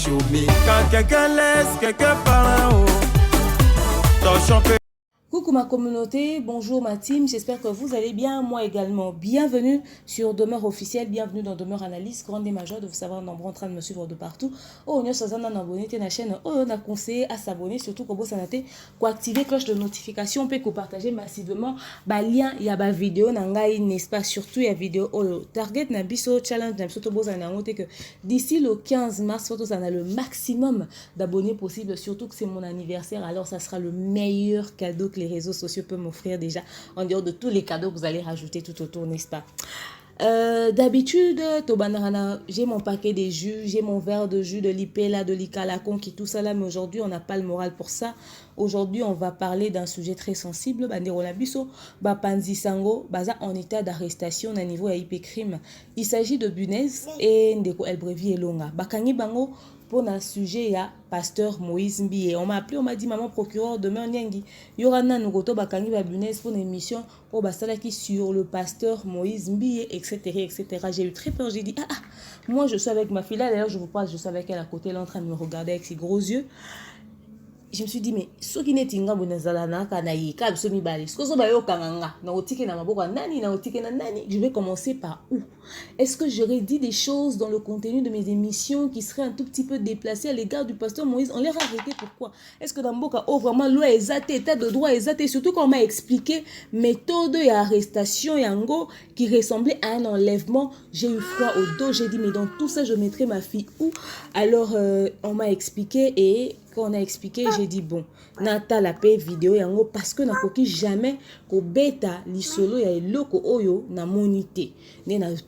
chômer. Quand quelqu'un laisse, quelqu'un parle, ton champion. Coucou ma communauté, bonjour ma team, j'espère que vous allez bien, moi également. Bienvenue sur Demeure Officielle, bienvenue dans Demeure Analyse, grande et majeure de vous savoir nombreux en train de me suivre de partout. Oh, on est abonné à la chaîne, on a conseillé à s'abonner, surtout quand vous avez activer cloche de notification, on peut partager massivement lien, il y a des vidéos, n'est-ce pas, surtout il y a vidéo, target na biso challenge, que d'ici le 15 mars, on a le maximum d'abonnés possible, surtout que c'est mon anniversaire, alors ça sera le meilleur cadeau que les réseaux sociaux peuvent m'offrir déjà, en dehors de tous les cadeaux que vous allez rajouter tout autour, n'est-ce pas? D'habitude, j'ai mon paquet de jus, j'ai mon verre de jus de l'Ipela, de l'Icalacon, qui tout ça là, mais aujourd'hui, on n'a pas le moral pour ça. Aujourd'hui, on va parler d'un sujet très sensible, en état d'arrestation au niveau de l'IP-crime. Il s'agit de Bunez et Ndeko Elbrevi Elonga. Bakangi Bango, pour un sujet, il y a pasteur Moïse Mbiye. On m'a appelé, on m'a dit, maman procureur, demain, il y aura un nouveau Bakangi Babunez pour une émission au Basalaki sur le pasteur Moïse Mbiye, etc., etc. J'ai eu très peur, j'ai dit, moi je suis avec ma fille là, d'ailleurs je vous parle, je suis avec elle à côté, elle est en train de me regarder avec ses gros yeux. Je me suis dit, mais ce qui n'est pas je vais commencer par où? Est-ce que j'aurais dit des choses dans le contenu de mes émissions qui seraient un tout petit peu déplacées à l'égard du pasteur Moïse? On les a arrêtés, pourquoi? Est-ce que dans Boka, vraiment, loi exacte, état de droit exact, surtout quand on m'a expliqué méthode et arrestation et ango qui ressemblait à un enlèvement, j'ai eu froid au dos, j'ai dit, mais dans tout ça, je mettrai ma fille où? Alors, on m'a expliqué et quand on a expliqué, j'ai dit bon, nata la paix vidéo yango parce que n'a koki jamais ko beta lisolo ya eloko oyo na monité.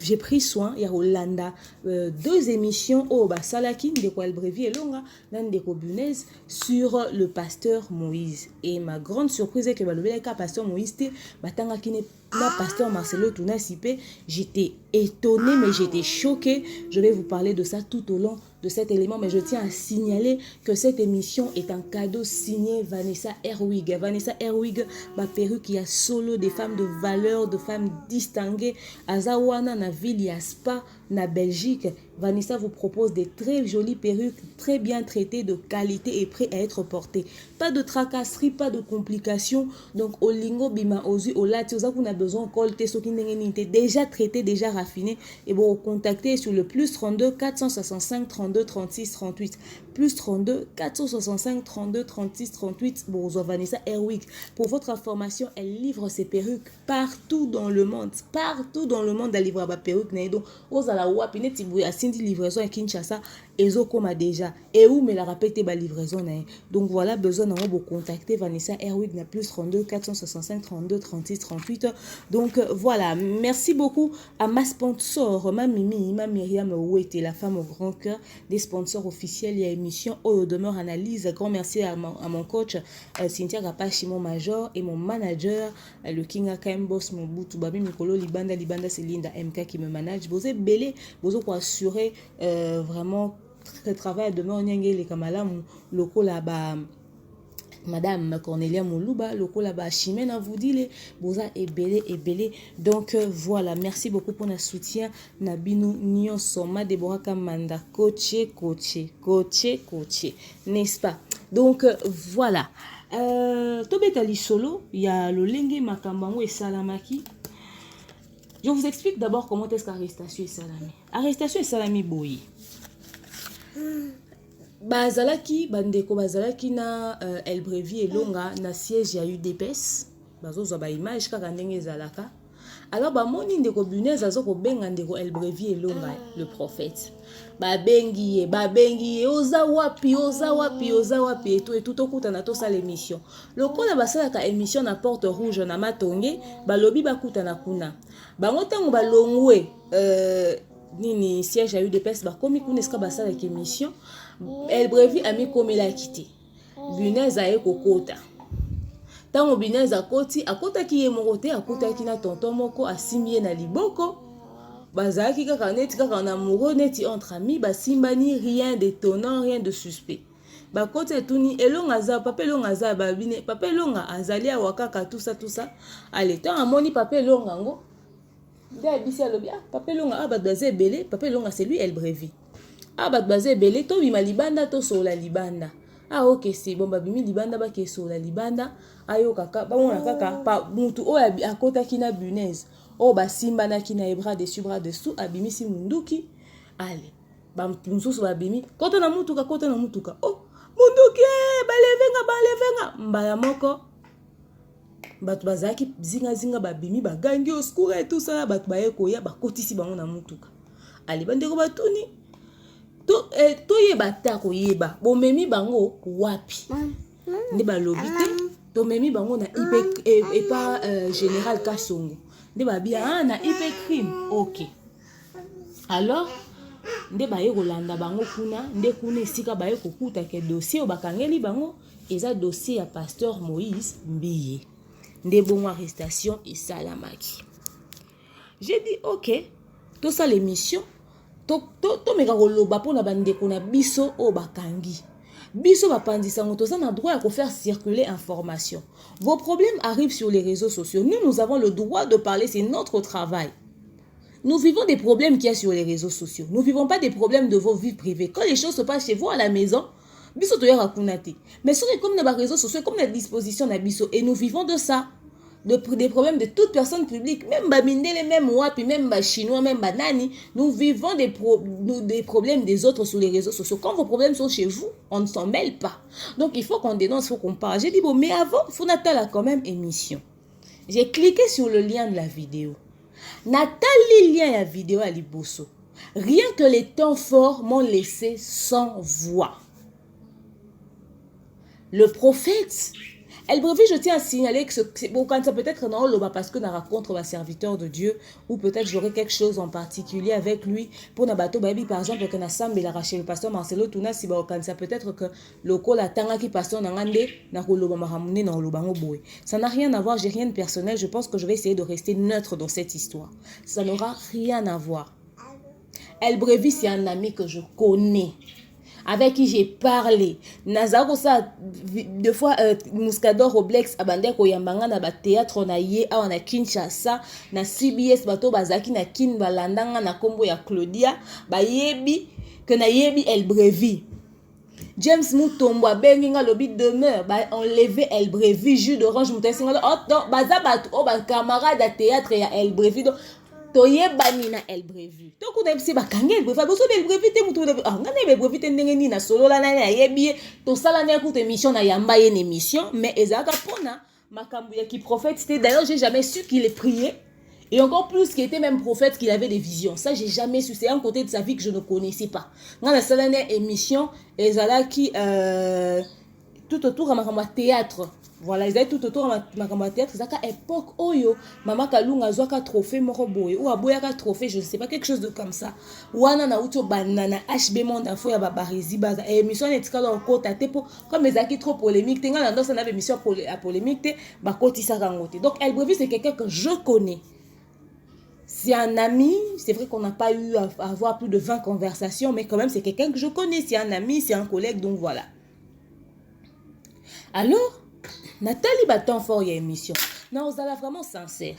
J'ai pris soin ya Hollanda 2 émissions au basalaki Ndeko Elbrevi Elonga nan Ndeko Bunez sur le pasteur Moïse. Et ma grande surprise est que le pasteur Moïse te batanga ki ne la pasteur Marcelo Tounasipé, j'étais étonnée mais j'étais choquée. Je vais vous parler de ça tout au long de cet élément, mais je tiens à signaler que cette émission est un cadeau signé Vanessa Herwig. Vanessa Herwig, ma perruque qui a solo des femmes de valeur, de femmes distinguées. Azawana na ville Spa, na Belgique. Vanessa vous propose des très jolies perruques, très bien traitées, de qualité et prêtes à être portées. Pas de tracasserie, pas de complications. Donc, au lingo bima ozu, au lati, on a besoin colté, ce qui n'est déjà traité, déjà raffiné. Et bon, contactez sur le plus 32 465 32 36 38. Plus 32 465 32 36 38. Bon, Vanessa Herwig. Pour votre information, elle livre ses perruques partout dans le monde. Partout dans le monde, elle livre ma perruque. Donc, aux ala wapine tibouya sindi livraison à Kinshasa. Ezo comme déjà. Et où me la répété ma livraison. Donc, voilà, besoin de vous contacter Vanessa Herwig. Na plus 32 465 32 36 38. Donc, voilà. Merci beaucoup à ma sponsor, ma Mimi, ma Myriam Ouete, la femme au grand cœur, des sponsors officiels. Il y a émission Au Demeure Analyse. Grand merci à mon coach Cynthia Rapachi, mon major, et mon manager, le King AKM Boss, mon boutou, Babi Mikolo, Libanda, c'est Linda MK qui me manage. Vous êtes belé, vous êtes pour assurer vraiment le travail de Demeure Nyangé, les Kamala, locaux là-bas. Madame Cornelia Moulouba, le là-bas, Chimène, vous dit les boza et belé. Donc voilà, merci beaucoup pour notre soutien. Nabinu Nyon Soma, Deborah Kamanda, coaché, n'est-ce pas? Donc voilà. Tobetali Solo, il y a le Lengue Makambango et Salamaki. Je vous explique d'abord comment est-ce qu'arrestation et salami. Arrestation et salami boyi. Bazalaki bandeko bazalaki na Elbrevi Elonga na siège ya UDPS bazo zo ba image kaka ndenge ezalaka. Alors moni ndeko Bunez azoko benga ndeko Elbrevi Elonga le prophète. Babengi ye oza wapi et tout okuta na to sa l'émission. Lokola basalaka émission na porte rouge na Matonge balobi bakuta na kuna. Bango tango balongwe nini siège à UDPS bakomi kuneska basala ki émission Elbrevi ami komela kité Bunez aye kokota tango Bunez akota ki ye morote akota ki na tonton moko asimie na liboko bazaki kaka neti kaka na amoureux neti entre amis basimbani, rien d'étonnant, rien de suspect. Bakote tuni elonga za papa elonga za babine papa elonga azali awakaka tout ça allez tant amoni papa elonga ngo papa Longa, Papa Longa c'est lui Elbrevi. Ah, bat basé belé, to bima libanda, to sola libanda. Ah, ok, c'est bon, babimi libanda, ba ke sola libanda. Ayo kaka, ba mona kaka, pa mutu o akota kina bunaise. O ba simba na kina bras dessus, bras dessous, abimi si munduki. Allez, ba mususu babimi. Kota na mutuka, kota na mutuka. Oh, munduki, balevenga. Mbaya moko. Batu bazaki zinga babimi, bagangi au secours et tout ça, batu baye koya, bakotisi bango na mutuka. Allez, bandeko batuni. To yeba ta ko yeba bomemi bango wapi ndi ba lobite to memi bango na IP pas général Kasongo ndi ba bia na IP crime. OK, alors ndi ba Rolanda bango kuna ndi kuna esika ba kokuta ke dossier o bakangeli bango eza dossier ya pasteur Moïse Mbiye ndi bon arrestation et salamaki. J'ai dit OK, tout ça l'émission to meka koloba pona bandeko na biso o bakangi biso bapandisa ngoto ça na droit à faire circuler information. Vos problèmes arrivent sur les réseaux sociaux, nous avons le droit de parler, c'est notre travail. Nous vivons des problèmes qu'il y a sur les réseaux sociaux, nous vivons pas des problèmes de vos vies privées. Quand les choses se passent chez vous à la maison, biso to yara kunate, mais sur comme na réseaux sociaux comme la disposition na biso, et nous vivons de ça. Des problèmes de toute personne publique, même Bamindele, même Wapi, même Chinois, même Banani, nous vivons des problèmes des autres sur les réseaux sociaux. Quand vos problèmes sont chez vous, on ne s'en mêle pas. Donc il faut qu'on dénonce, il faut qu'on parle. J'ai dit, bon, mais avant, Fonatale a quand même émission. J'ai cliqué sur le lien de la vidéo. Nathalie lien la vidéo à Liboso. Rien que les temps forts m'ont laissé sans voix. Le prophète... Elle brevi, je tiens à signaler que c'est bon, quand ça peut être non, parce que nous raconte un serviteur de Dieu, ou peut-être j'aurai quelque chose en particulier avec lui pour Nabato Baby, par exemple, que Nassam il a racheté le pasteur Marcelo Tuna, si quand ça peut être que le col a tanga qui pasteur Nangande, Nakoloba Mahamune, Nangolobango Boé. Ça n'a rien à voir, j'ai rien de personnel, je pense que je vais essayer de rester neutre dans cette histoire. Ça n'aura rien à voir. Elle brevi, c'est un ami que je connais, avec qui j'ai parlé. Nazaro ça deux fois Muscador Roblex abandeko yambanga na ba théâtre na ye a na Kinshasa na CBS bato bazaki na kin balandanga na kombo ya Claudia ba yebi que na yebi El Brevi. James Mutombo benginga lobi demeure ba enlever El Brevi jus d'orange mutesinga oh non baza bato o ba camarade à théâtre ya El Brevi toye banina El Brevi to kuna msi bakange El Brevi boso El Brevi te mutu ah ngana El Brevi te ndenge ni na solo la na yebi to sala na écoute émission na yamba une émission mais ezaka pona makambu ya qui prophète d'ailleurs j'ai jamais su qu'il est prié et encore plus qu'il était même prophète qu'il avait des visions. Ça j'ai jamais su, c'est un côté de sa vie que je ne connaissais pas. Ngana sala na émission ezala qui tout autour à ma théâtre. Voilà, ils étaient tout autour de ma théâtre. C'est à époque, oyo, maman Kalunga zoaka trophée moroboy ou aboyaka trophée, je ne sais pas, quelque chose de comme ça. Wana na uto banana HB monde info ya babarizi baza. Et émission netika dans kota tepo comme les acquis trop polémiques. Tenga na dans une émission polémique te ba koti sarangote. Donc El Brevi c'est quelqu'un que je connais. C'est un ami, c'est vrai qu'on n'a pas eu à avoir plus de 20 conversations, mais quand même c'est quelqu'un que je connais, c'est un ami, c'est un collègue, donc voilà. Alors Nathalie Baton fort y a émission. Non, vous allez vraiment sincère.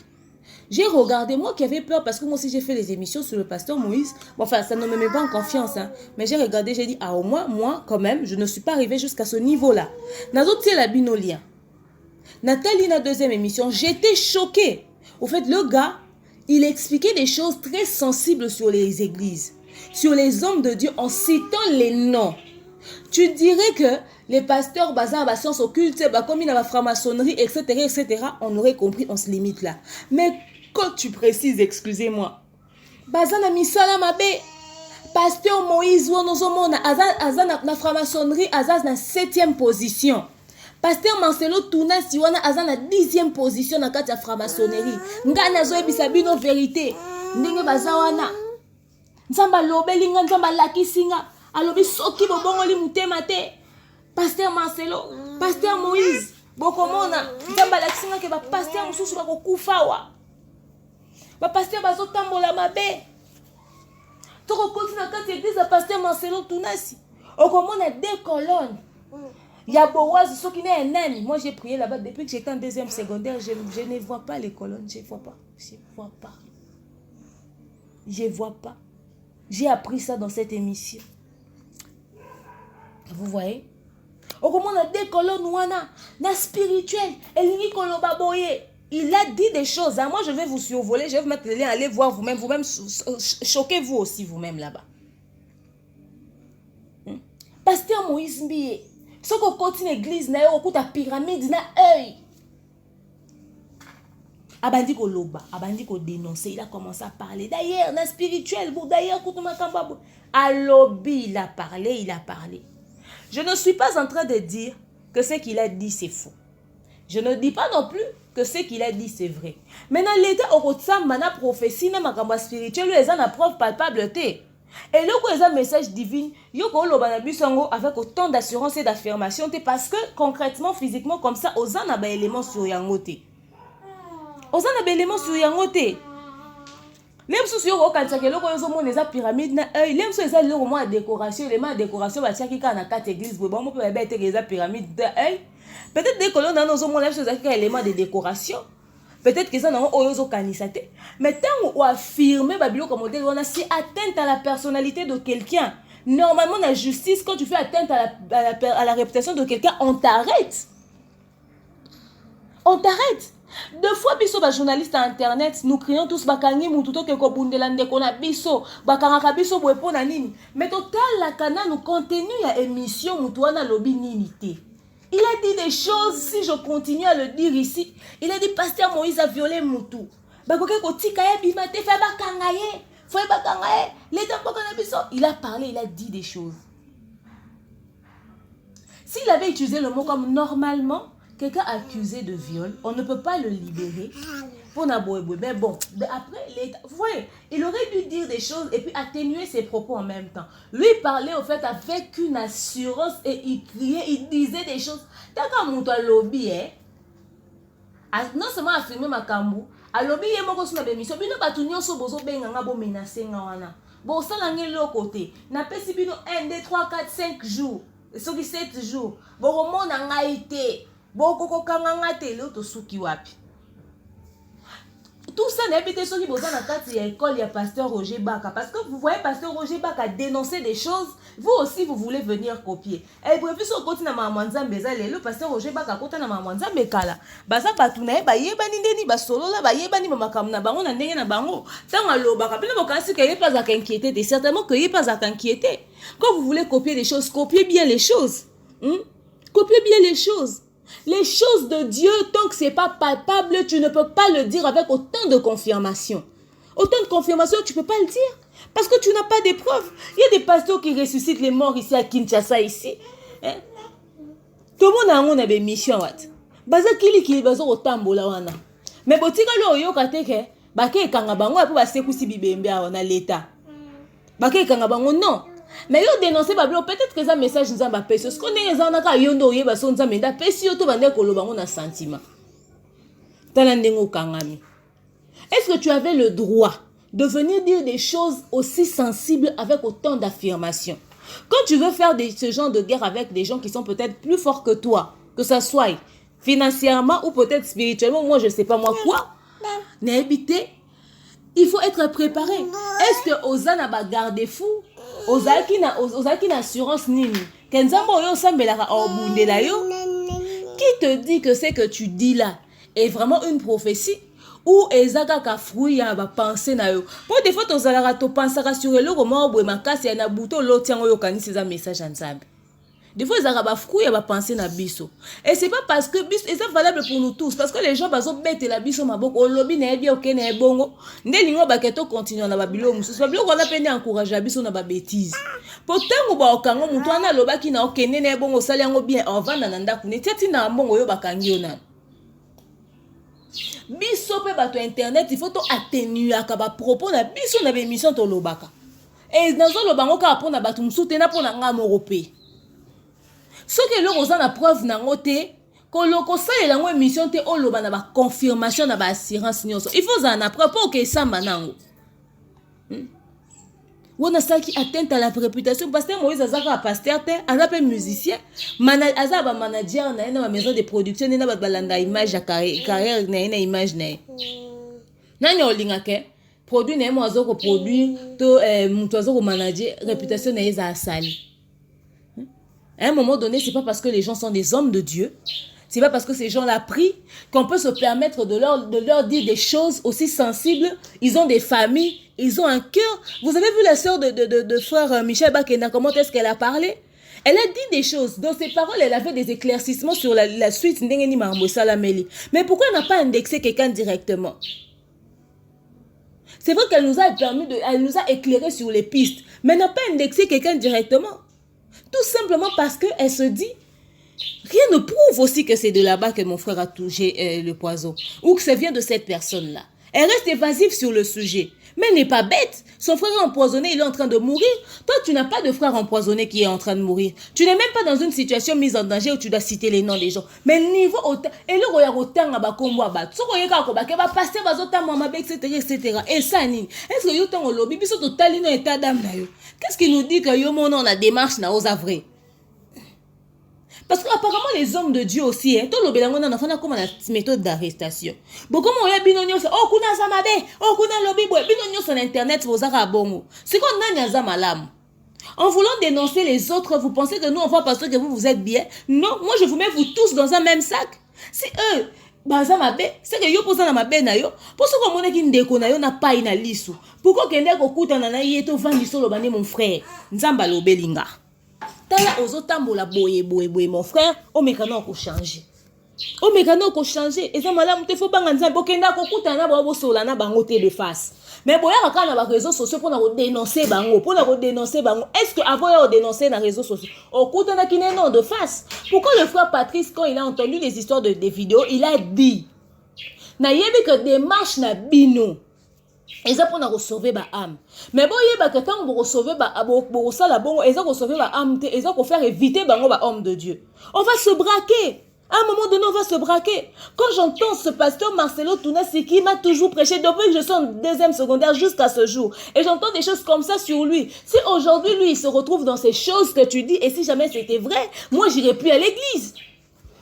J'ai regardé, moi qui avais peur, parce que moi aussi j'ai fait les émissions sur le pasteur Moïse. Bon, enfin, ça ne me met pas en confiance, hein. Mais j'ai regardé, j'ai dit, ah au moins, moi, quand même, je ne suis pas arrivée jusqu'à ce niveau-là. Nazo tient la binolia. Nathalie, la deuxième émission, j'étais choquée. Au fait, le gars, il expliquait des choses très sensibles sur les églises, sur les hommes de Dieu, en citant les noms. Tu dirais que les pasteurs basés en sciences occultes, comme il y a la franc-maçonnerie, etc., on aurait compris, on se limite là. Mais quand tu précises, excusez-moi, basé en misala mabe, pasteur Moïse, azan na franc-maçonnerie, azan na 7e position. Pasteur Marcelo Tuna Siwana azan na 10e position na kati ya franc-maçonnerie. Ngana zo ebisa bino vérité. Ndenge bazawana. Nzamba lobelinga nzamba lakisinga. Alobi soki bobongoli mutema te. Pasteur Marcelo, pasteur Moïse, bokomona, nzamba lakisinga ke ba pasteur mususu bakokufawa. Ba pasteur bazotambola mabe. Toko kontina kati église ya pasteur Marcelo Tunasi. Okomona 2 colonnes. Yaboaz soki ne nani. Moi j'ai prié là-bas depuis que j'étais en 2e secondaire, je ne vois pas les colonnes, je vois pas. Je vois pas. J'ai appris ça dans cette émission. Vous voyez? Au comment on a des colonnes na spirituel, il a dit des choses. Moi, je vais vous survoler, je vais vous mettre le lien, allez voir vous-même, choquez-vous aussi vous-même là-bas. Pasteur Moïse Mbiye, ce qu'on continue l'église, na yo ta pyramide na œil. Abandi ko loba, abandi ko dénoncer, il a commencé à parler. D'ailleurs, na spirituel, d'ailleurs, Alobi, il a parlé. Je ne suis pas en train de dire que ce qu'il a dit, c'est faux. Je ne dis pas non plus que ce qu'il a dit, c'est vrai. Maintenant, l'état au de la prophétie, na makamba spirituel, ils ont la preuve palpable. Et là, quand ils ont un message divin, ils ont avec autant d'assurance et d'affirmation, parce que concrètement, physiquement, comme ça, ils ont un élément sur yangote. Ils ont un élément sur yangote. Les gens qui ont des pyramides, les gens qui ont des décorations, les décorations, les gens qui ont des églises, des pyramides, peut-être des colonnes dans les éléments de décoration. Peut-être que ça n'a pas été. Mais tant qu'on affirme, si atteinte à la personnalité de quelqu'un, normalement, la justice, quand tu fais atteinte à la réputation de quelqu'un, on t'arrête. On t'arrête. Deux fois, biso ba journaliste à internet, nous crions tous bakangi mututo ke ko bundelande kona biso, bakanga biso bo epona nini. Mais total la kana nous contenu ya émission mutuana lobi nini te. Il a dit des choses, si je continue à le dire ici, il a dit pasteur Moïse a violé Moutou. Bakoke ko tika ya bimate fa bakanga ye, fa bakanga ye. L'état bakanga biso, il a parlé, il a dit des choses. S'il avait utilisé le mot comme normalement, quelqu'un accusé de viol, on ne peut pas le libérer pour Naboéboué. Mais bon, après, vous voyez, il aurait dû dire des choses et puis atténuer ses propos en même temps. Lui parlait au fait avec une assurance et il criait, il disait des choses. Tant qu'à mon lobby, non seulement affirmer ma cambou, à lobby, il y a mon costume d'émission, mais nous battons sur bozo benganga bo menacer ngawana. Bon, ça l'angé l'autre côté. N'a pas si bino 1, 2, 3, 4, 5 jours. Ce qui 7 jours. Bon, au monde n'a été. Tout ça n'est pas ce qui besoin dans l'école, il y a pasteur Roger Baka. Parce que vous voyez, pasteur Roger Baka dénoncer des choses, vous aussi vous voulez venir copier. Et puis, si on continue à Mamanzambe, le pasteur Roger Baka continue à Mamanzambe Kala. Baza Batuna, Bayebani Deni, Basolo, Bayebani Makamna, Baron, Nandena Bango. Tant à l'eau, Baka, qu'il n'y ait pas à inquiéter, certainement qu'il n'y ait pas à inquiéter. Quand vous voulez copier des choses, copiez bien les choses. Copiez bien les choses. Les choses de Dieu, tant que ce n'est pas palpable, tu ne peux pas le dire avec autant de confirmation. Autant de confirmation, tu ne peux pas le dire. Parce que tu n'as pas des preuves. Il y a des pasteurs qui ressuscitent les morts ici à Kinshasa, ici. Tout le monde a des missions. Baza kili kili baza otambola wana. Mais botika lo yo kateke, bake kanga bango apo ba sekusi bibembe na l'état. Bake kanga bango non. Mais yo dénoncer bablo peut-être que ça message nous a pèse ce qu'on est en aka yondo yeba so nzambe nda pesi yo to bande ko loba ngona sentiment. Tala ndengo kangami. Est-ce que tu avais le droit de venir dire des choses aussi sensibles avec autant d'affirmation? Quand tu veux faire ce genre de guerre avec des gens qui sont peut-être plus forts que toi, que ça soit financièrement ou peut-être spirituellement, moi je sais pas moi quoi, n'habiter, il faut être préparé. Est-ce que Ozana va garder fou? Ozaki na assurance nini? Kenzambo yo sambelaka obundela yo? Qui te dit que ce que tu dis là est vraiment une prophétie? Ou ezaka ka fruit ya ba penser na yo? Pour des fois tozalaka to pensaka sur le comment boye makasi na buto lotiango yo kanisi za message ensemble. Des fois, ils ont fruit et penser na biso. Et c'est pas parce que biso, et c'est valable pour nous tous. Parce que les gens, ils ont bête la biso maboko. O lobby n'est bien ok n'est bongo. N'elingo baketo continue na babilo musu. Babilo qu'on a peine encourager biso na ba bêtise. Pourtant, ou ba okango mutu ana loba ki na ok n'est bongo sali yango bien. On va na nanda kune. Tiati na mbongo yo bakangi yo na. Biso pe bato internet, il faut to atténuer akaba propos na biso na émission to lobaka. Et dans zo lobango ka pona bato musu te na pona nga morope. Ce que l'on a la preuve nangote, que l'on conseille la émission te on loba na ba confirmation na ba assurance nyonso. Il faut en preuve pour que ça manango. On a ça qui atteint à la réputation parce que Moïse azaka pasteur te, azapa musicien, azaba manager na na maison de production na ba balanda image carrière na image na. Nani olinga ke produit na mo azoko produire to mutu azoko manager réputation na eza asali. À un moment donné, c'est pas parce que les gens sont des hommes de Dieu, c'est pas parce que ces gens-là prient qu'on peut se permettre de leur dire des choses aussi sensibles. Ils ont des familles, ils ont un cœur. Vous avez vu la sœur de frère Michel Bakena, comment est-ce qu'elle a parlé? Elle a dit des choses. Dans ses paroles, elle avait des éclaircissements sur la suite. Mais pourquoi elle n'a pas indexé quelqu'un directement? C'est vrai qu'elle nous a permis elle nous a éclairé sur les pistes, mais elle n'a pas indexé quelqu'un directement. Tout simplement parce qu'elle se dit, rien ne prouve aussi que c'est de là-bas que mon frère a touché le poison, ou que ça vient de cette personne-là. Elle reste évasive sur le sujet, mais elle n'est pas bête. Son frère est empoisonné, il est en train de mourir. Toi, tu n'as pas de frère empoisonné qui est en train de mourir. Tu n'es même pas dans une situation mise en danger où tu dois citer les noms des gens. Mais niveau autant, et le royaume autant à bakombo abat. Ce royaume à va passer bazota mamabe, etc. Et ça, ni. Est-ce que yotan au lobby, biso total no état d'âme d'ailleurs. Qu'est-ce qui nous dit que yo mon la démarche n'a aux avrais? Parce qu'apparemment, les hommes de Dieu aussi, tout le bélango n'a pas comme la méthode d'arrestation. Bon, comme on y a binonio, oh, kuna zamabe, oh, kuna lobby, binonio sur Internet, vous avez bon. C'est qu'on a zamalam. En voulant dénoncer les autres, vous pensez que nous, on voit parce que vous êtes bien? Non, moi, je vous mets vous tous dans un même sac. Si eux, bazamabe, c'est que yo pose na mabe na yo. Pour ce qu'on m'a dit ndeko na yo na pas ina lisu. Pourquoi kende ko kuta na yeto vandi solo bane mon frère? Nzamba lo belinga. Tala ozotambola boye mon frère, o mekano ko changer. O mekano ko changer. Eza malamu te fo banga nzambe okenda ko kuta na bo sola na bango te de face. Mais boya ka na ba réseaux sociaux pour na dénoncer bango, pour na dénoncer bango. Est-ce que avant de dénoncer na réseaux sociaux, o kuta na kine non de face? Pourquoi le frère Patrice quand il a entendu les histoires des vidéos, il a dit na yebi que démarche na bino. Ils ont pour sauver ba âme. Mais bon, il y a que tant pour sauver ba pour ça la bon, ils ont sauver ba âme, ils ont faire éviter bango ba homme de Dieu. On va se braquer. À un moment donné, on va se braquer. Quand j'entends ce pasteur Marcelo Tounasi qui m'a toujours prêché depuis que je suis en deuxième secondaire jusqu'à ce jour, et j'entends des choses comme ça sur lui. Si aujourd'hui lui il se retrouve dans ces choses que tu dis, et si jamais c'était vrai, moi j'irai plus à l'église.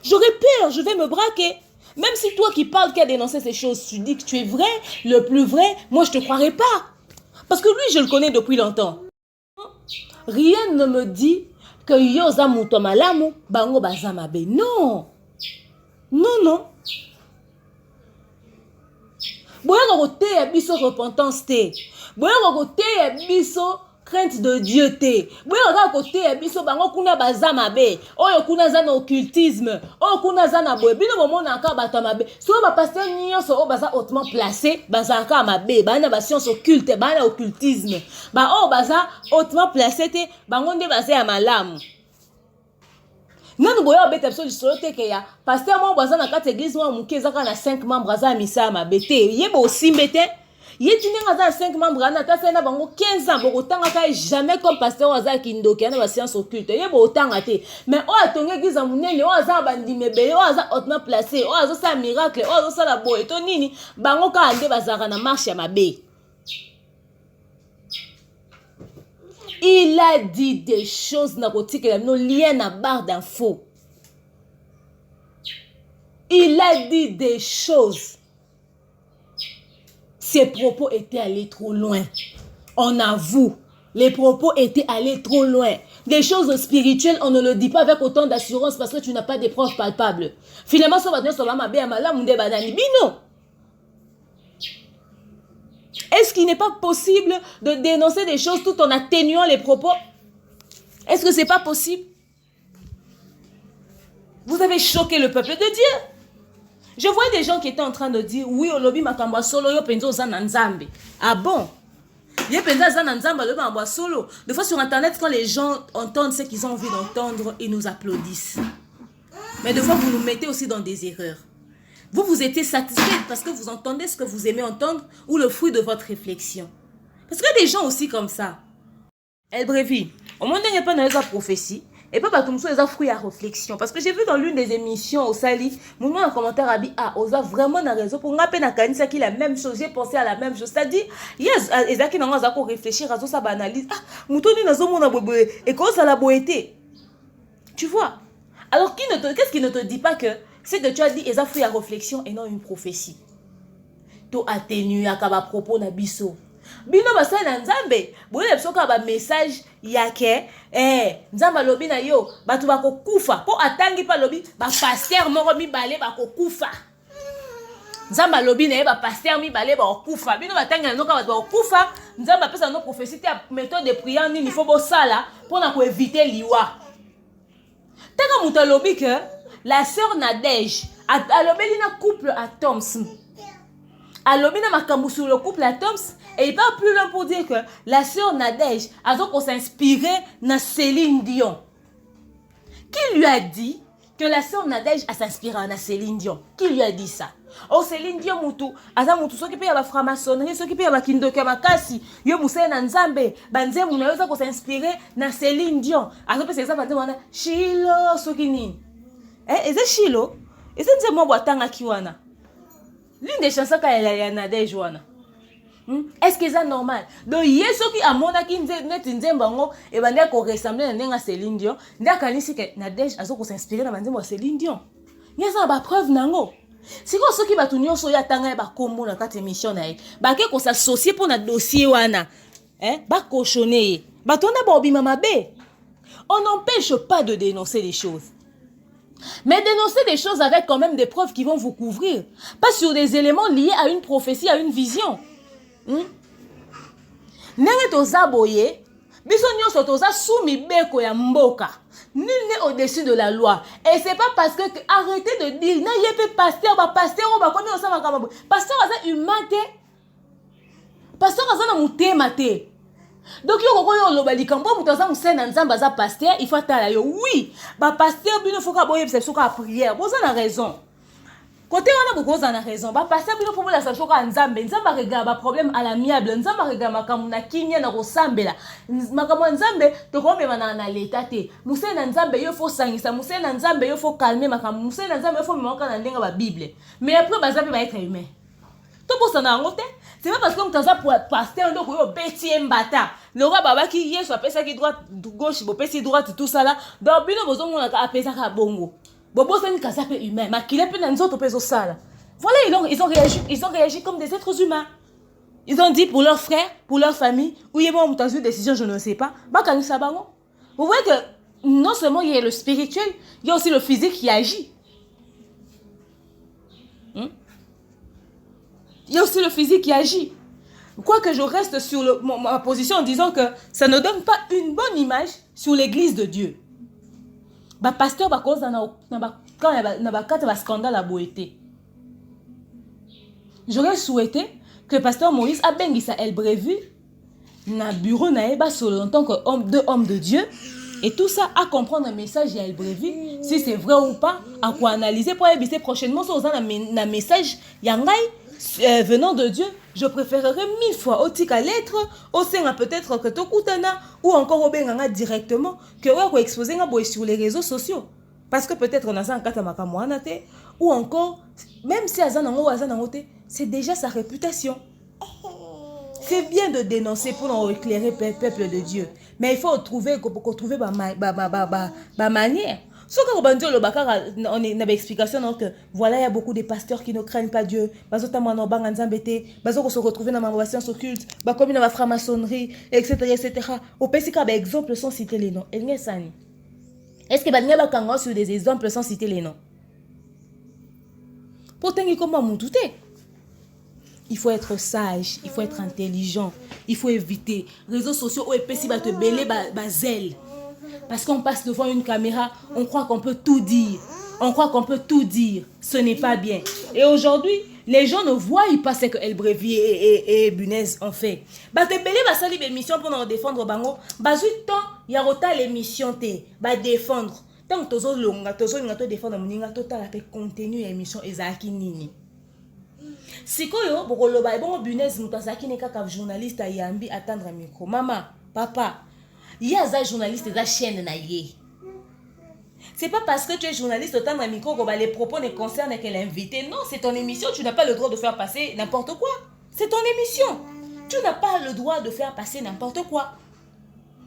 J'aurais peur, je vais me braquer. Même si toi qui parles, qui a dénoncé ces choses, tu dis que tu es vrai, le plus vrai, moi je ne te croirais pas. Parce que lui, je le connais depuis longtemps. Rien ne me dit que yoza muto malamu, bango bazamabe. Non. Non, non. Boya kote ya biso repentance te. Boya kote ya biso crainte de Dieu te. Boya kote ya biso bango kuna bazamabe. Oyo kuna za na occultisme. Oyo kuna za na boye. Bino bomona ka batamabe. So ba pasteur nyonso o baza hautement placé, baza ka mabe, bana ba science occulte, bana occultisme. Ba o baza hautement placé te, bango nde baza ya malamu. Nanu boya beta biso lisolo te ke ya pasteur mo baza na kati église mo muke ezaka na 5 membres za misa mabete. Yeba osimbe te. Yetine ngaza 5 membres na ta na bango 15 ans boko tanga ka jamais comme pasteur waza kindoki na ba science occulte. Yeba otanga te. Mais o atonge église munene o aza bandime be o aza hautement placé o aza sa miracle o aza sa la boye to nini bango ka ande bazaka na marche ya mabe. Il a dit des choses narcotiques et nos liens à barre d'infos. Il a dit des choses. Ses propos étaient allés trop loin. On avoue, les propos étaient allés trop loin. Des choses spirituelles, on ne le dit pas avec autant d'assurance parce que tu n'as pas des preuves palpables. Finalement, ça va dire ça va m'aber à bino. Est-ce qu'il n'est pas possible de dénoncer des choses tout en atténuant les propos? Est-ce que c'est pas possible? Vous avez choqué le peuple de Dieu. Je vois des gens qui étaient en train de dire oui, olobi makamba solo yo penzo za nzambe. Ah bon? Ye penza za nzambe olobi makamba solo. Des fois sur internet quand les gens entendent ce qu'ils ont envie d'entendre, ils nous applaudissent. Mais des fois vous nous mettez aussi dans des erreurs. Vous étiez satisfait parce que vous entendez ce que vous aimez entendre ou le fruit de votre réflexion. Parce que des gens aussi comme ça. El Brevi, au moment où il n'y a pas de prophétie, et pas comme ça, ils ont fruit à réflexion. Parce que j'ai vu dans l'une des émissions au Sali, mon un commentaire a dit ah, on a vraiment une raison pour nga pena kanisa qui la même chose, j'ai pensé à la même chose. C'est-à-dire, yes, ezaki na nga ko réfléchir à ça banalise. Ah, mutoni nazo mona bobo et quoi ça la boété. Tu vois? Alors qu'est-ce qui ne te dit pas que c'est que tu as dit ils ont fruit à réflexion et non une prophétie. To atténuer à kaba propos na biso. Bino basali na nzambe boye bisoka ba message yake nzamba lobi na yo batu bakokufa po atangi pa lobi ba pasteur moko mibale bakokufa nzamba lobi na ye ba pasteur mibale bakokufa bino batangi na noka batu bakokufa nzamba pesa no prophétie ya méthode de prière nini faut bo sala pona ko éviter liwa teka muta lobi que la sœur Nadège alobeli na couple à Thompson alobi na makambo sur le couple à Thompson. Et il va plus loin pour dire que la sœur Nadège a donc s'inspirer na Céline Dion. Qui lui a dit que la sœur Nadège a s'inspiré na Céline Dion? Qui lui a dit ça? Oh Céline Dion mutu, aza mutu soki pe ya ba franc-maçonnerie, soki pe ya ba kindoka makasi, yo musé na nzambe, banze muna yo za ko s'inspirer na Céline Dion. Azo pe c'est ça banze wana Shilo soki nini? Eze Shilo? Eze nze mo bwatanga kiwana. L'une des chansons ka ya Nadège wana. Est-ce que c'est normal? Donc, il y a ceux qui ont net nzembango et bande ko ressembler na Céline Dion. Ndaka nisi que Nadège azoko s'inspirer na banzembo Céline Dion. Il y a ça ba preuve nango. Si ko ceux qui ba tunyo so ya tanga ba kombo na kati émission na ye. Ba ke ko s'associer pour na dossier wana. Ba cochonner. Ba tona ba obima mabe. On n'empêche pas de dénoncer les choses. Mais dénoncer des choses avec quand même des preuves qui vont vous couvrir. Pas sur des éléments liés à une prophétie, à une vision. Nenge toza boye biso nyonso toza sumi beko ya mboka. Nul n'est au-dessus de la loi. Et c'est pas parce que arrêtez de dire na yepe pasteur ba pasteur ba komi osama kama pasteur aza humain te. Pasteur aza na mutema te. Donc yo koko yo loba likambo mutu aza musena nzamba aza pasteur il faut tala yo. Oui, ba pasteur bino foka boye c'est soka prière. Boza na raison. Côté on a beaucoup de raison. Bah passer bien pour la sache qu'on nzambe regarde ba problème à l'amiable. Nzambe regarde makamu na kinya na rosambela. Makamu nzambe to ko me na l'état te. Muse na nzambe yo faut sangisa. Muse na nzambe yo faut calmer makamu. Muse na nzambe yo faut me na ndenga ba Bible. Mais après bazabe va être humain. To pour ça na ngote. C'est pas parce que mutaza pour pasteur ndo ko yo beti mbata. Le roi baba ki yeso apesa ki droite gauche bo pesi droite tout ça là. Donc bino bozo mona ka apesa ka bongo. Bobo c'est une casape humaine, mais qu'il est plus dans les autres pesos sales. Voilà, ils ont réagi comme des êtres humains. Ils ont dit pour leurs frères, pour leur famille, où il y a une décision, je ne sais pas. Vous voyez que non seulement il y a le spirituel, il y a aussi le physique qui agit. Il y a aussi le physique qui agit. Quoique je reste sur ma position en disant que ça ne donne pas une bonne image sur l'église de Dieu. Ba pasteur ba cause na ba scandale à boété. J'aurais souhaité que pasteur Moïse a bengisa El Brevu na bureau na eba solo en tant que homme de Dieu et tout ça à comprendre un message à El Brevu si c'est vrai ou pas à quoi analyser pour éviter prochainement so na message yangai venant de Dieu. Je préférerais 1000 fois au tika lettre au sein peut-être que tokutana ou encore au benganga directement que ouais exposer sur les réseaux sociaux parce que peut-être on a ça en kata makamwana te ou encore même si azanango c'est déjà sa réputation. C'est bien de dénoncer pour éclairer le peuple de Dieu mais il faut trouver ma manière. On a une explication donc voilà il y a beaucoup de pasteurs qui ne craignent pas Dieu. Ils se retrouver dans ma science occulte, comme dans la franc-maçonnerie, etc. Au PCK, exemple sans citer les noms. Est-ce que vous avez sur des exemples sans citer les noms? Pourtant, il faut être sage, il faut être intelligent, il faut éviter les réseaux sociaux où ils te belé zèle. Parce qu'on passe devant une caméra, on croit qu'on peut tout dire. On croit qu'on peut tout dire. Ce n'est pas bien. Et aujourd'hui, les gens ne voient pas ce que El Brevi et Bunez ont fait. Bah, te belé va salir l'émission pour nous défendre bango. Bah, temps, il y a l'émission te, bah défendre. Tant que tozo longa, tozo ngato défendre moninga total avec contenu émission ezaki nini. Sikoyo bokolo ba bon Bunez mutazaki ne kaka journaliste ayambi attendre micro. Maman, papa, il y a des journalistes de la chaîne naïe. C'est pas parce que tu es journaliste autant d'un micro que les propos ne concernent que l'invité. Non, c'est ton émission. Tu n'as pas le droit de faire passer n'importe quoi. C'est ton émission. Tu n'as pas le droit de faire passer n'importe quoi.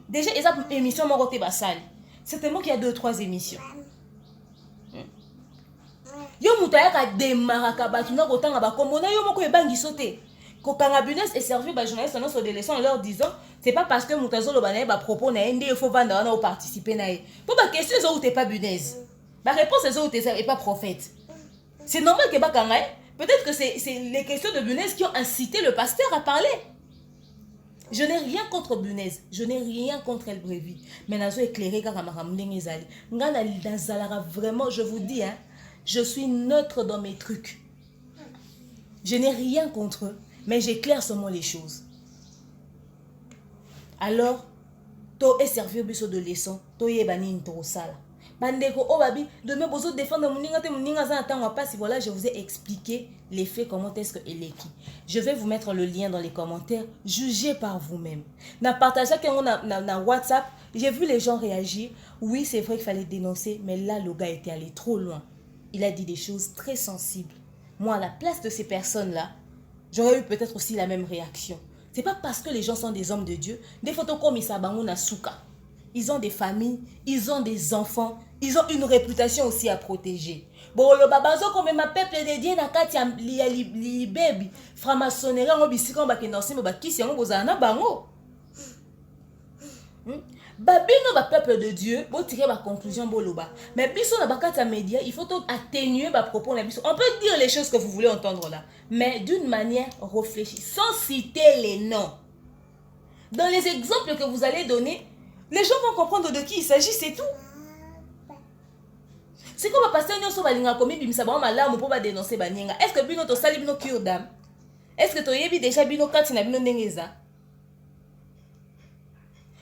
Déjà, il y a une émission Moroté Bassal. Certainement qu'il y a 2-3 émissions. Yo moutaya ka démarrer ka batuna kotanga ba komona yo moko ebangi sauter. kokanga Bunez et servi ba journaliste sur des leçons en leur disant c'est pas parce que Moutazolo banaye ba propos na ende il faut vendre na ou participer na e. Pour ba question ça ou t'es pas Bunez. Ba réponse c'est ça ou t'es et pas prophète. C'est normal que ba kanga. Peut-être que c'est les questions de Bunez qui ont incité le pasteur à parler. Je n'ai rien contre Bunez, je n'ai rien contre El Brevi. Mais nazo éclairé car maramdenge zali. Ngana dazalara vraiment, je vous dis hein, je suis neutre dans mes trucs. Je n'ai rien contre eux, mais j'éclaire seulement les choses. Alors, to est servi au biso de leçon, to yebani intro sala. Bandeko obabi, demain bozo défendre muninga te muninga za atanga pas si voilà, je vous ai expliqué les faits comment est-ce que elle est qui. Je vais vous mettre le lien dans les commentaires, jugez par vous-même. Na partagé que na WhatsApp, j'ai vu les gens réagir. Oui, c'est vrai qu'il fallait dénoncer, mais là le gars était allé trop loin. Il a dit des choses très sensibles. Moi, à la place de ces personnes-là, j'aurais eu peut-être aussi la même réaction. C'est pas parce que les gens sont des hommes de Dieu, des photos comme Isabango Nasuka. Ils ont des familles, ils ont des enfants, ils ont une réputation aussi à protéger. Bon, le babazo comme ma peuple de Dieu na kati li baby, franc-maçonnerie ngo bisika ngo bakendansi mo bakisi ngo bozana bango. Babino ba peuple de Dieu, bo tirer ma conclusion boloba. Mais biso na bakata média, il faut atténuer ba propos na biso. On peut dire les choses que vous voulez entendre là, mais d'une manière réfléchie, sans citer les noms. Dans les exemples que vous allez donner, les gens vont comprendre de qui il s'agit, c'est tout. C'est comme pasteur nyoso balinga komi bimisa ba malamu po ba dénoncer baninga. Est-ce que bino to sali bino cure d'âme? Est-ce que to yebi déjà bino kati na bino ndengeza?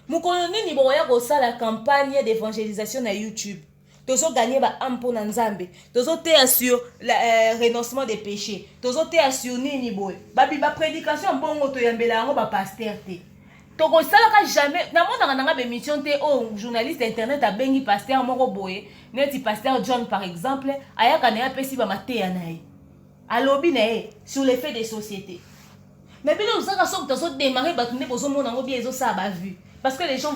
Mukoloni ni boya ko sala campagne d'évangélisation na YouTube. Tozo gagner ba ampo na Nzambe. Tozo te assure le renoncement des péchés. Tozo te assure nini boy. Ba prédication bongo to yambela ngo ba pasteur te. Toko salaka jamais na mona nga bémission te oh journaliste internet a bengi pasteur moko boye neti pasteur John par exemple ayaka na pesi ba matéya nae alobi nae sur les faits des sociétés mais bien nous ça so to démarrer ba tune bozo mona ngo bien ezo ça ba vu parce que les gens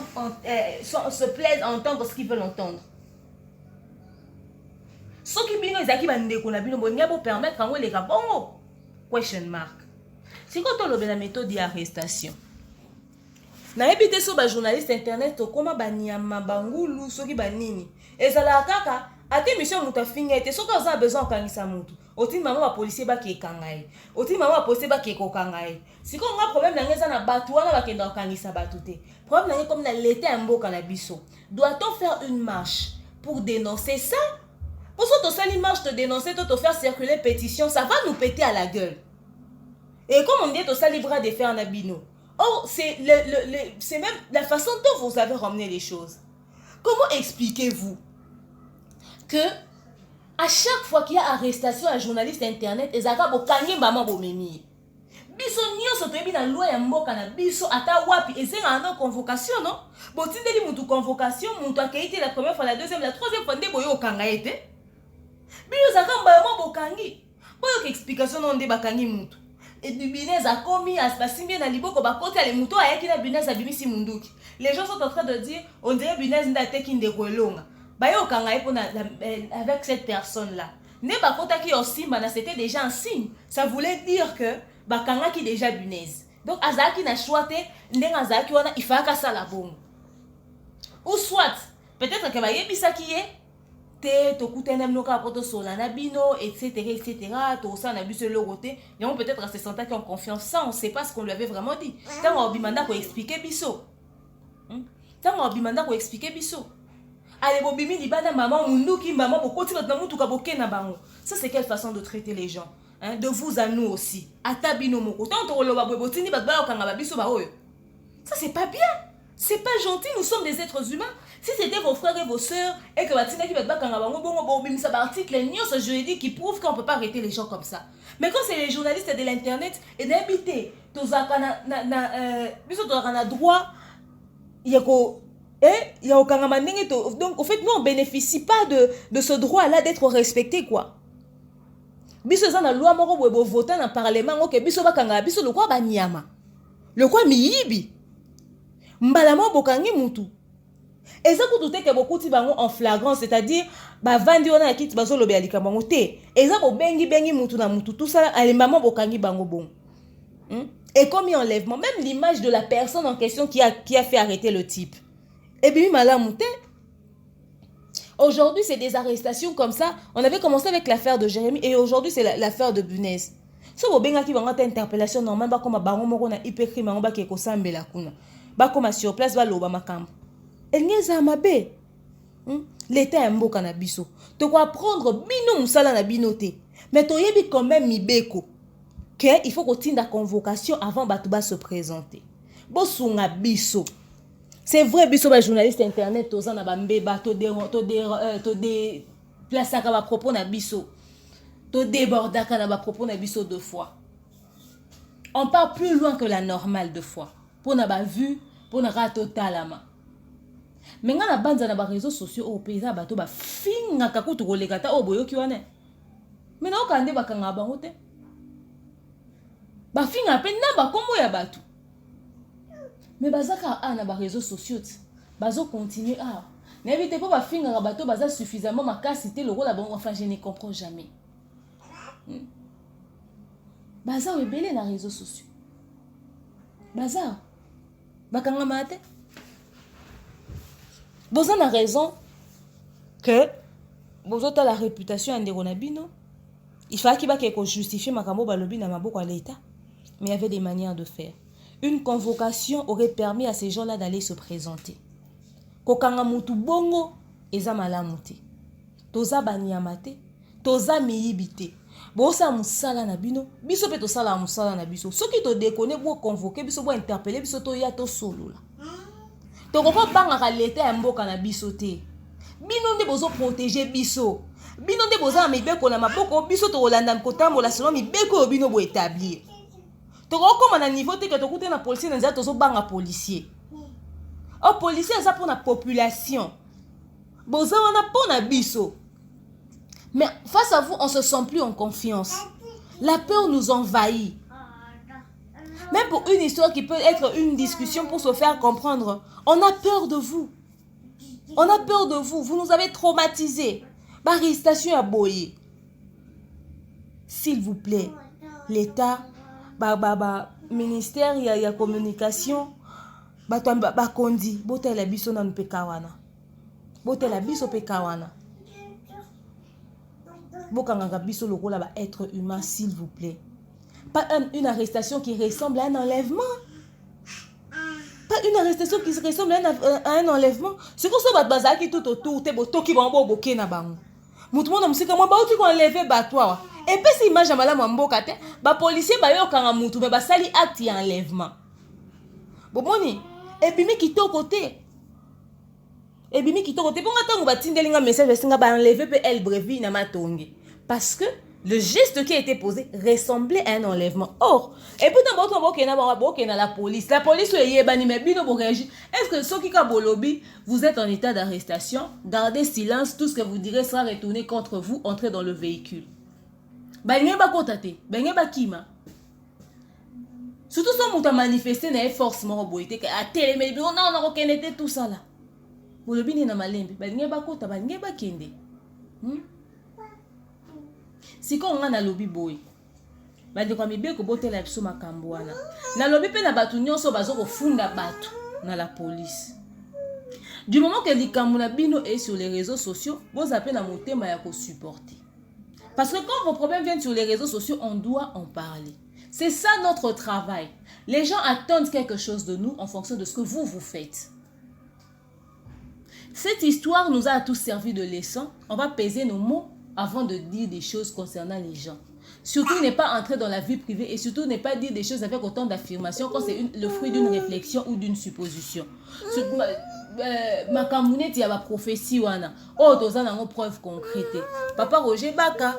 se plaisent à entendre ce qu'ils veulent entendre. Ce qui bino ezaki ba ndeko na bino bo ngabo permettre ngo les bongo question mark. Si quand on la méthode d'arrestation na ebité so ba journaliste internet to koma banyama bangulu soki banini ezala kaka ate mission muta finga ete soki oza besoin kangisa mutu oti mama ba policier ba ki kangai oti mama ba policier ba ki ko kangai siko nga problème na ngeza na batu wana ba kenda kangisa batu te problème na comme na l'état mboka na biso doit-on faire une marche pour dénoncer ça pour ça to sali marche te dénoncer to faire circuler pétition ça va nous péter à la gueule et comme on dit to sali bras de fer na bino. Oh, c'est même la façon dont vous avez ramené les choses. Comment expliquez-vous que à chaque fois qu'il y a arrestation à journaliste internet, les Arabes ont gagné maman bomemi. Biso nyonso toyebi na loi ya mboka na biso ata wapi esenga na convocation non? Botindeli mutu convocation, mutu akaiti la première fois, la deuxième, la troisième fois nde boyo kanga ete. Biso zakamba maman bokangi. Boyo explication non nde bakangi mutu. Et du Bunez a commis à Spasimbi na liboko bakoti ale muto ayaki na Bunez abimisi munduki. Les gens sont en train de dire on dirait Bunez nda teki ndeko elonga. Bayo kanga epo na avec cette personne là. Ne bakota ki osimba na c'était déjà un signe. Ça voulait dire que bakanga ki déjà Bunez. Donc azaki na choite ndenga azaki wana ifaka sala bongo. Ou soit peut-être que bayebisa ki ye te to kutena mnoka poto sola na bino etc to ça na biso le côté et on peut-être à se sentir qui ont confiance ça on sait pas ce qu'on lui avait vraiment dit tant on bimanda ko expliquer biso allez bobimi libana maman munduki maman bokoti na mutuka bokena bango ça c'est quelle façon de traiter les gens hein de vous à nous aussi atabino moko tant to loba botini ba ba kanga ba biso ba oyo ça c'est pas bien. C'est pas gentil, nous sommes des êtres humains. Si c'était vos frères et vos sœurs et que Batina qui va te battre article juridique qui prouve qu'on ne peut pas arrêter les gens comme ça. Mais quand c'est les journalistes de l'internet et d'habiter, tous a droit, il y a donc, en fait, nous, on ne bénéficie pas de ce droit-là d'être respecté, quoi. Biso za na loi moko bo voter dans parlement OK biso bakanga biso le quoi banyama. Le quoi miyibi. Mbalamo bokangi mutu. Eza kutu ke bokuti bango en flagrant, c'est-à-dire ba vandi wana kiti bazo lobe alika bango te. Eza bo bengi mutu na mutu tout ça ale maman bokangi bango bon. Et comme il y a enlèvement, même l'image de la personne en question qui a fait arrêter le type. Et bien, malamouté. Aujourd'hui, c'est des arrestations comme ça. On avait commencé avec l'affaire de Jérémy et aujourd'hui, c'est l'affaire de Bunez. Si vous avez une interpellation normale, comme un baron moko na hypercrime, on va que kosambe la kuna. Ba comme sur place, va loba makam. Elle n'y a mabe. L'État est mboka na biso. Tu dois prendre bino musala na binote. Mais tu yebi quand même mibeko. Que il faut qu'on tienne la convocation avant Batouba se présenter. Bosunga biso. C'est vrai, biso ba journaliste internet toza na bambeba to de place à ba propos na biso. To débordaka na ba propos na biso 2 fois. On part plus loin que la normale 2 fois. Pour na ba vue, pour na rato talama. Mais nga na banza na ba réseaux sociaux au pays bato ba finga kakutu kolekata o boyoki wane. Mais na okande bakanga bango te. Ba finga pe na ba kombo ya bato. Mais bazaka na ba réseaux sociaux bazo continuer n'évitez pas ba finga na bato baza suffisamment makasité le rôle la bon enfin je ne comprends jamais. Baza rebelle na réseaux sociaux. Baza bakanga mate. Vous avez raison que vous avez la réputation en déronabino. Il fallait qu'il justifier makambo balobi na maboko à l'État. Mais il y avait des manières de faire. Une convocation aurait permis à ces gens-là d'aller se présenter. Kokanga mutu bongo eza malamuti. Toza baniamate, toza miyibite. Bosa musala na bino, biso pe tosala musala na biso. Soki to déconner bo convoquer biso bo interpeller biso to ya to solo la. Toko banga l'État ya mboka na biso te. Bino nde bozo protéger biso. Bino nde boza mibeko na maboko biso to olanda kotambola selon mibeko bino bo établir. Toko koma na niveau te que tokute na policier na tozo banga policier. O policier ça pour la population. Boza wana pour na biso. Mais face à vous, on se sent plus en confiance. La peur nous envahit. Même pour une histoire qui peut être une discussion pour se faire comprendre, on a peur de vous. On a peur de vous. Vous nous avez traumatisés. Arrestation à Boye. S'il vous plaît, l'État, ministère, il y a communication, kondi, bote la biso na mpekawana. Bote la biso pekawana. Bokanga biso lokola ba être humain, s'il vous plaît. Pas une arrestation qui ressemble à un enlèvement. Pas une arrestation qui ressemble à un enlèvement. C'est comme ça que bazaki tout autour, te boto ki bango boké na bango. Mutu mona musika mo ba uti ko enlever batwa. Et puis si image mala mboka te, ba policier ba yo kanga mutu me ba sali acte ya enlèvement. Bomoni, et puis mi kitoko te. Et puis mi kitoko te ponga tango ba tindelinga message singa ba enlever pe el brevi na matongi. Parce que le geste qui a été posé ressemblait à un enlèvement. Or, et pourtant, la police. La police, est-ce que ceux qui bolobi, vous êtes en état d'arrestation, gardez silence, tout ce que vous direz sera retourné contre vous, entrez dans le véhicule. Surtout si on a manifesté, na force moroboité, à télé, on a reconnaît tout ça là. Bolobi n'est pas malembe, kende. Si on a na lobby boy ba de kwa mibeko botela biso makambo wana na lobby pe na batu nyonso bazo ko funda batu na la police du moment que likambo na bino est sur les réseaux sociaux vous appelez na motema ya ko supporter parce que quand vos problèmes viennent sur les réseaux sociaux on doit en parler. C'est ça notre travail. Les gens attendent quelque chose de nous en fonction de ce que vous faites. Cette histoire nous a tous servi de leçon. On va peser nos mots avant de dire des choses concernant les gens. Surtout ne pas entrer dans la vie privée et surtout ne pas dire des choses avec autant d'affirmations quand c'est le fruit d'une réflexion ou d'une supposition. Ma camounette, il y a ma prophétie wana. Oh, dans une preuve concrète. Papa Roger Baka,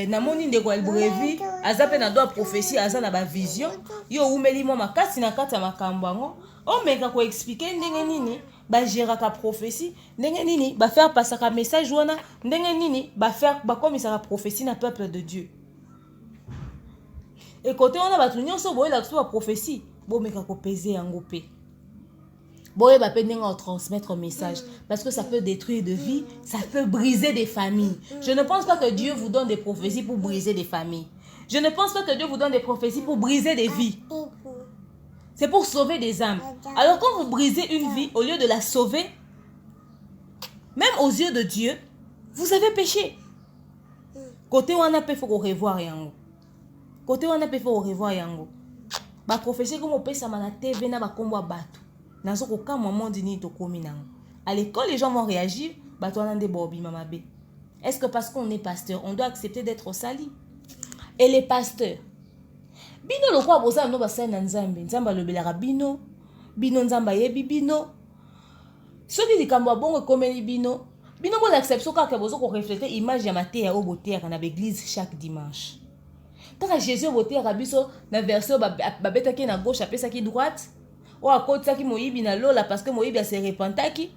namoni ndeko el brevi, azape na doa prophétie, azana ba vision. Yo umeli mo makasi na kata makambo ngo. Oh, meka ko expliquer ndenge nini. Ba gérer ka prophétie ndenge nini ba faire passer ka message wana ndenge nini ba faire ba comme ça prophétie na peuple de Dieu. Et côté on a ba nyonso boye la so prophétie bo meka ko peser yango pe boye ba pe ndenge on transmettre un message parce que ça peut détruire des vies, ça peut briser des familles. Je ne pense pas que Dieu vous donne des prophéties pour briser des familles. Je ne pense pas que Dieu vous donne des prophéties pour briser des vies. C'est pour sauver des âmes. Alors quand vous brisez une vie, au lieu de la sauver, même aux yeux de Dieu, vous avez péché. Côté où on a fait, il faut revoir yango. Côté où on a fait, il faut revoir yango. Ba prophétie comme on peut ça na TV na ba kombo bato. Nazo ko ka moment dini to komi nango. À l'école, les gens vont réagir, bato na nde bobi mama be. Est-ce que parce qu'on est pasteur, on doit accepter d'être sali? Et les pasteurs, bino lo kwa boza no basali na nzambe, nzamba lobelaka bino, bino nzamba yebi bino. Soki likambo bongo komeli bino, bino bo l'acception kaka bozo ko refléter image ya mateya o boteya na l'église chaque dimanche. Quand Jésus boteya biso na version babetaki na gauche apesaki droite, o akotisaki moyibi na lola parce que moyibi a se repentaki.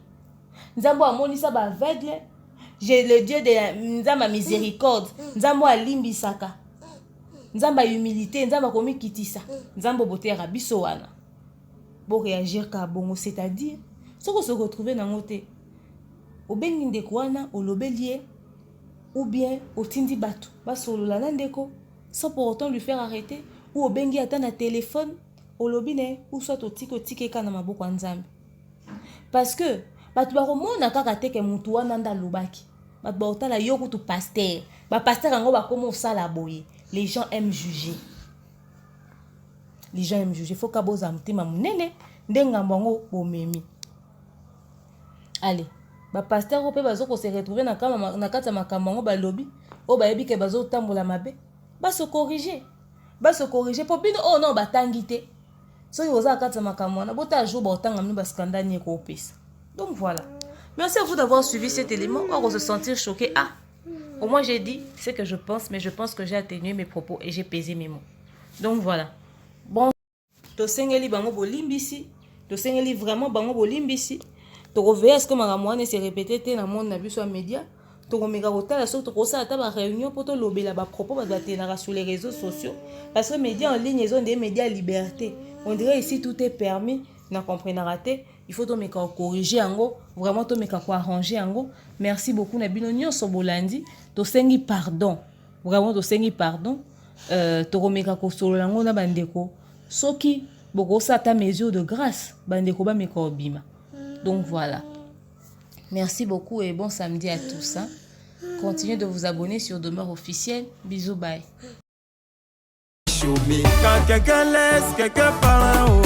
Nzambo amonisa ba aveugle, j'ai le Dieu de nzamba miséricorde, nzambo alimbisaka. Nzamba humilité, nzamba komi kitisa, nzambo boteya biso wana. Bo réagir ka bongo, c'est-à-dire ce qu'on se retrouve dans notre au bengi ndeko wana olobelie ou bien au tindi bato basolola na ndeko sans pour autant lui faire arrêter ou au bengi ata na téléphone olobine ou soit au tike kana maboko nzambe parce que bato bakomona kaka teke mutu wana ndalobaki bato baotala yo kutu pasteur ba pasteur ngo bakoma osala boye. Les gens aiment juger. Les gens aiment juger. Faut kaboza mtima munene ndenga mbango bomemi. Allez, ba pasteur ko pe bazo ko se retrouver na kata makambo ngo ba lobby, o ba yebi ke bazo tambola mabe. Ba se corriger. Ba se corriger pour bino oh non ba tangité. So yo za kata makambo na bota jour ba otanga minu ba scandale ni ko pesa. Donc voilà. Merci à vous d'avoir suivi cet élément. On va se sentir choqué. Ah, au moins j'ai dit ce que je pense, mais je pense que j'ai atténué mes propos et j'ai pesé mes mots. Donc voilà. Bon, to sengeli bango bolimbisi, to sengeli vraiment bango bolimbisi. To reveille ce que maramouane s'est répété dans le monde na biso média. To komeka kotala so to kosala ta ba réunion pour to lobela ba propos ba tenara sur les réseaux sociaux parce que médias en ligne ils ont des médias liberté. On dirait ici tout est permis, n'a compris raté. Il faut to meka corriger ango, vraiment to meka ko arranger ango. Merci beaucoup na bino nyonso bolandi. To sengi pardon. Vraiment to sengi pardon. To komeka ko solo lango na bandeko. Soki boko sa ta mesure de grâce, bandeko ba meka obima. Donc voilà. Merci beaucoup et bon samedi à tous. Hein. Continuez de vous abonner sur Demeure Officielle. Bisous, bye. Quand quelqu'un laisse quelqu'un par là-haut,